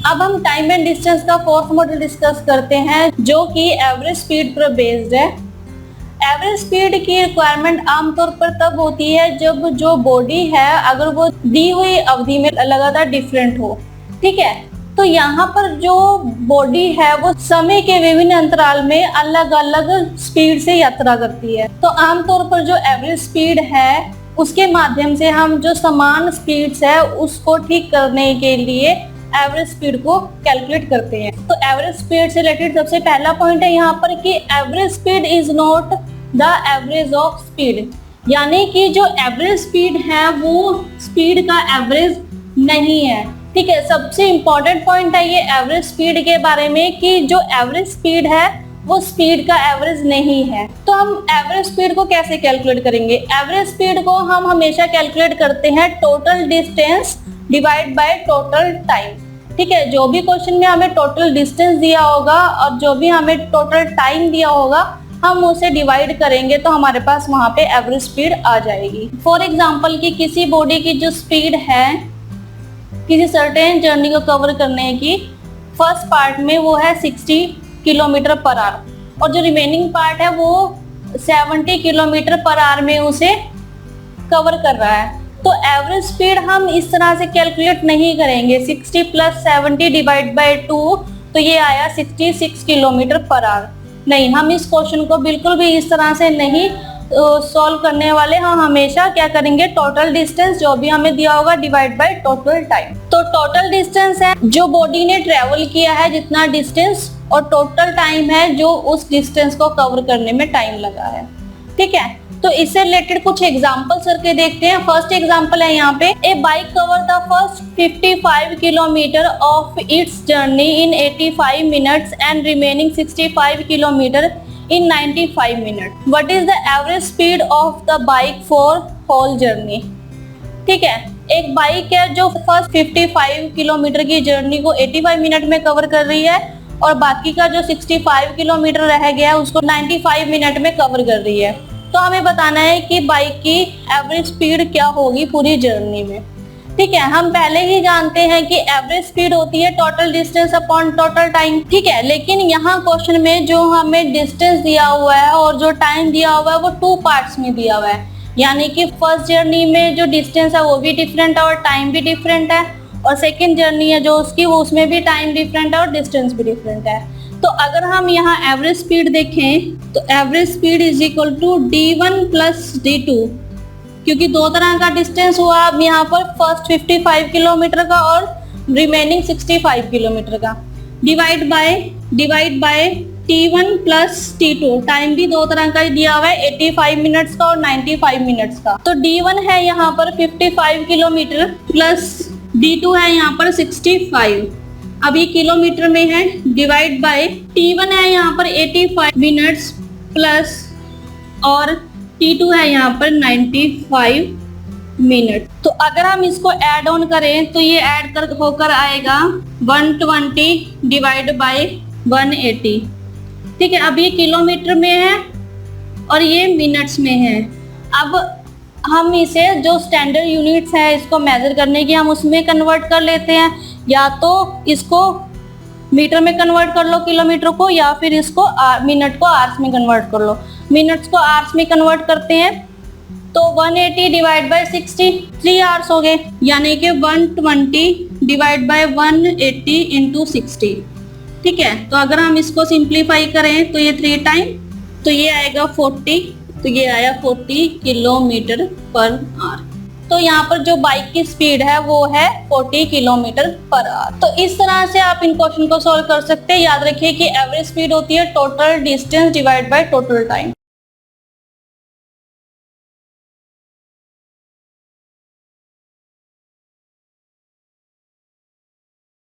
अब हम time and distance का फोर्थ मॉडल डिस्कस करते हैं, जो कि एवरेज स्पीड पर बेस्ड है। एवरेज स्पीड की रिक्वायरमेंट आमतौर पर तब होती है जब जो बॉडी है अगर वो दी हुई अवधि में लगातार डिफरेंट हो। ठीक है, तो यहाँ पर जो बॉडी है वो समय के विभिन्न अंतराल में अलग अलग स्पीड से यात्रा करती है। तो आमतौर पर जो एवरेज स्पीड है उसके माध्यम से हम जो समान स्पीड्स है उसको ठीक करने के लिए एवरेज स्पीड को कैलकुलेट करते हैं। तो एवरेज स्पीड से रिलेटेड सबसे पहला पॉइंट है यहाँ पर कि average speed is not the average of speed, यानी कि जो एवरेज स्पीड है वो स्पीड का एवरेज नहीं है। ठीक है, सबसे इंपॉर्टेंट पॉइंट है ये एवरेज स्पीड के बारे में कि जो एवरेज स्पीड है वो स्पीड का एवरेज नहीं है। तो हम एवरेज स्पीड को कैसे कैलकुलेट करेंगे? एवरेज स्पीड को हम हमेशा कैलकुलेट करते हैं total distance divide by total time. ठीक है, जो भी क्वेश्चन में हमें टोटल डिस्टेंस दिया होगा और जो भी हमें टोटल टाइम दिया होगा हम उसे डिवाइड करेंगे तो हमारे पास वहां पे एवरेज स्पीड आ जाएगी। फॉर एग्जांपल कि किसी बॉडी की जो स्पीड है किसी सर्टेन जर्नी को कवर करने की, फर्स्ट पार्ट में वो है 60 किलोमीटर पर आवर और जो रिमेनिंग पार्ट है वो 70 किलोमीटर पर आवर में उसे कवर कर रहा है। तो एवरेज स्पीड हम इस तरह से कैलकुलेट नहीं करेंगे 60 प्लस 70 डिवाइड बाय 2, तो ये आया 66 किलोमीटर पर आवर। नहीं, हम इस क्वेश्चन को बिल्कुल भी इस तरह से नहीं सॉल्व करने वाले। हम हमेशा क्या करेंगे, टोटल डिस्टेंस जो भी हमें दिया होगा डिवाइड बाय टोटल टाइम। तो टोटल डिस्टेंस है जो बॉडी ने ट्रेवल किया है जितना डिस्टेंस, और टोटल टाइम है जो उस डिस्टेंस को कवर करने में टाइम लगा है। ठीक है, तो इससे रिलेटेड कुछ एग्जांपल्स करके देखते हैं। फर्स्ट एग्जांपल है यहाँ पे, a bike cover the first 55 kilometre of its journey in 85 minutes and remaining 65 kilometre in 95 minute. What is the average speed of the bike for whole journey? ठीक है, एक बाइक है जो फर्स्ट 55 किलोमीटर की journey को 85 minute में cover कर रही है और बाकी का जो 65 किलोमीटर रह गया है उसको 95 मिनट में कवर कर रही है। तो हमें बताना है कि बाइक की एवरेज स्पीड क्या होगी पूरी जर्नी में। ठीक है, हम पहले ही जानते हैं कि एवरेज स्पीड होती है total distance upon total time. ठीक है, लेकिन यहाँ क्वेश्चन में जो हमें डिस्टेंस दिया हुआ है और जो टाइम दिया हुआ है वो 2 पार्ट्स में दिया हुआ है, यानी कि फर्स्ट जर्नी में जो डिस्टेंस है वो भी डिफरेंट है और टाइम भी डिफरेंट है, और सेकेंड जर्नी है जो उसकी वो उसमें भी टाइम डिफरेंट है और डिस्टेंस भी डिफरेंट है। तो अगर हम यहाँ एवरेज स्पीड देखें तो average speed is equal to d1 plus d2, क्योंकि दो तरह का डिस्टेंस हुआ अब यहाँ पर, फर्स्ट 55 किलोमीटर का और रिमेनिंग 65 किलोमीटर का, divide by t1 plus t2। Time भी दो तरह का ही दिया हुआ है, 85 मिनट्स का और 95 मिनट्स का। तो d1 है यहाँ पर 55 किलोमीटर प्लस d2 है यहाँ पर 65, अब ये किलोमीटर में है, डिवाइड बाय t1 है यहाँ पर 85 मिनट्स प्लस और T2 है यहाँ पर 95 मिनट। तो अगर हम इसको ऐड ऑन करें तो ये ऐड कर होकर आएगा 120 डिवाइड बाय 180। ठीक है, अब ये किलोमीटर में है और ये मिनट्स में है। अब हम इसे जो स्टैंडर्ड यूनिट्स है इसको मेजर करने की हम उसमें कन्वर्ट कर लेते हैं, या तो इसको मीटर में कन्वर्ट कर लो किलोमीटर को, या फिर इसको मिनट को आवर्स में कन्वर्ट कर लो। मिनट्स को आवर्स में कन्वर्ट करते हैं तो 180 डिवाइड बाय 60 3 आवर्स हो गए, यानी कि 120 डिवाइड बाय 180 इंटू 60। ठीक है, तो अगर हम इसको सिंप्लीफाई करें तो ये 3 टाइम, तो ये आएगा 40, तो ये आया 40 किलोमीटर पर आवर। तो यहाँ पर जो बाइक की स्पीड है वो है 40 किलोमीटर पर आवर। तो इस तरह से आप इन क्वेश्चन को सॉल्व कर सकते हैं। याद रखिए कि एवरेज स्पीड होती है total distance divide by total time.